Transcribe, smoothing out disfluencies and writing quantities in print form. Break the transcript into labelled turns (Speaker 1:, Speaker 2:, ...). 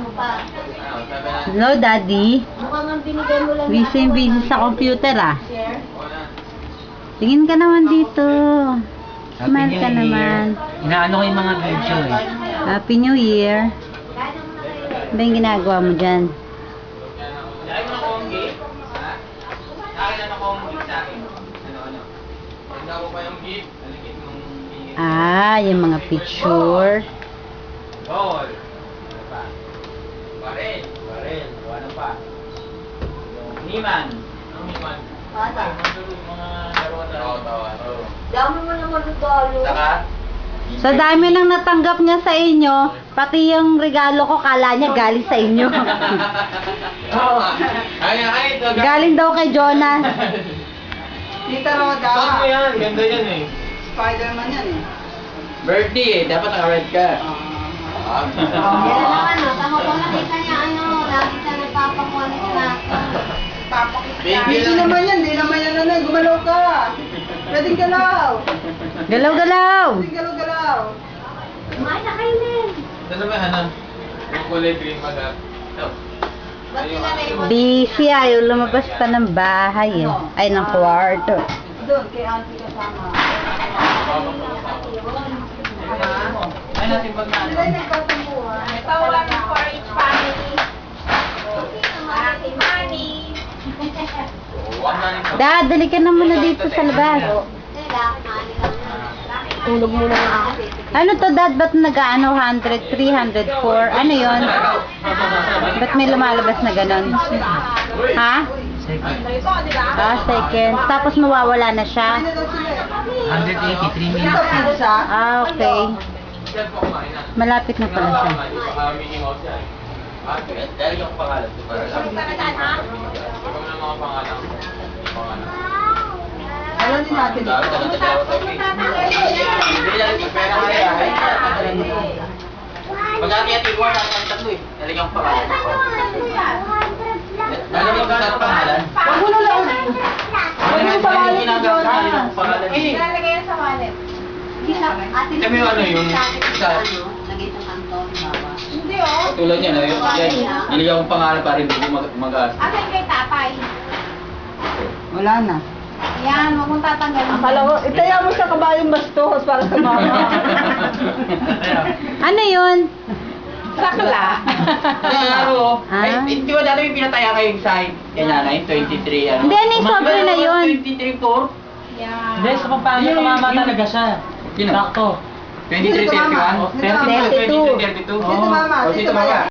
Speaker 1: mo pa.
Speaker 2: Hello, Daddy.
Speaker 1: Mukhang ang binigay mo lang
Speaker 2: Busy sa computer, ah.
Speaker 1: share.
Speaker 2: Tingin ka naman dito.
Speaker 3: Happy
Speaker 2: Smile
Speaker 3: New
Speaker 2: ka
Speaker 3: Year.
Speaker 2: naman.
Speaker 3: Inaano ko yung mga video eh.
Speaker 2: Happy New Year. Ano ba yung ginagawa mo dyan?
Speaker 3: Lagi mo na kong gift? Ha? Lagi na kong gift sa akin. Ano? Handa ko pa yung gift. Alikit nung gift.
Speaker 2: Ah, yung mga picture.
Speaker 3: Ball. Ano pa? Baril. Ano pa? Yung Niman. Anong Niman?
Speaker 1: Bata.
Speaker 3: Yung mga laruan.
Speaker 1: Dami mo naman regalo.
Speaker 3: Saka?
Speaker 2: Sa dami nang natanggap niya sa inyo, pati yung regalo ko, kala niya galing sa inyo.
Speaker 3: Oo. Ay, ito.
Speaker 2: Galing daw kay Jonas.
Speaker 4: Tita Roda.
Speaker 3: Suot mo yan. Ganda yan eh.
Speaker 4: Spider-Man yan eh.
Speaker 3: Birthday eh. Dapat naka-red ka.
Speaker 1: Yan na naman, no? Tama ko nakita niya, lagi siya nagpapakualit na.
Speaker 4: Hindi naman yan, gumalaw ka. Pwedeng galaw.
Speaker 2: Galaw-galaw.
Speaker 4: Pwedeng galaw-galaw.
Speaker 1: Kumain na kayo, Nen.
Speaker 3: Ano ba, Hana? Yung kulay green mag-up. Ito.
Speaker 1: Ba't sila na yung...
Speaker 2: Busy, ayaw lumabas pa ng bahay eh. Ay, ng kwarto.
Speaker 4: Doon, kay auntie kasama.
Speaker 3: Ay, natin pag na.
Speaker 4: Sila yung nagtatambuhan.
Speaker 1: Ito lang for each family. Happy money.
Speaker 2: Dad, dali ka na muna dito sa labas.
Speaker 1: Tulog muna nga ako.
Speaker 2: Ano to, Dad? Ba't nag-ano 100, 300, 4? Ano yon? Ba't may lumalabas na ganon? Ha? Ah, second. Tapos mawawala na siya?
Speaker 3: 183 minutes.
Speaker 4: Ito siya.
Speaker 2: Ah, okay. Malapit na pala siya.
Speaker 3: Dahil yung pangalan ko para lang. Huwag mo ng mga pangalan.
Speaker 4: Alam din natin ito.
Speaker 3: Hindi lang ito pera ko Pag-ati-ati ko na ang tatlo eh. Dahil yung pangalan ko. Dahil yung pangalan.
Speaker 4: Huwag mo na lang.
Speaker 3: Huwag yung pangalan ni Jonas.
Speaker 1: Ilalagay yan sa wallet.
Speaker 3: Sabi mo ano yun? Isa.
Speaker 1: Lagay sa kanton, bawa. Hindi oh.
Speaker 3: Tulad niya na yun. Yan. Nilagyan kong pangalan para hindi ko mag-aas.
Speaker 1: Asan kay tatay?
Speaker 4: Wala na.
Speaker 1: Yan, huwag mong tatanggalin.
Speaker 4: Akala ko, itaya mo sa kabayong bastos para sa mama.
Speaker 2: Ano yun?
Speaker 1: Sakla.
Speaker 3: Ano?
Speaker 2: Ah?
Speaker 3: Ay, di ba dati may pinataya kayong side? Yan nanay, 23 ano?
Speaker 2: Hindi, ano yung software na yun?
Speaker 3: 23, 4?
Speaker 1: Yan.
Speaker 5: Hindi, sa pampanga tumama talaga siya.
Speaker 3: Sino?
Speaker 5: Sakto.
Speaker 3: 23, 31?
Speaker 2: 32.
Speaker 3: 32?
Speaker 4: Sino mama?
Speaker 3: O,
Speaker 4: Sino
Speaker 3: sino
Speaker 4: mama?
Speaker 3: mama?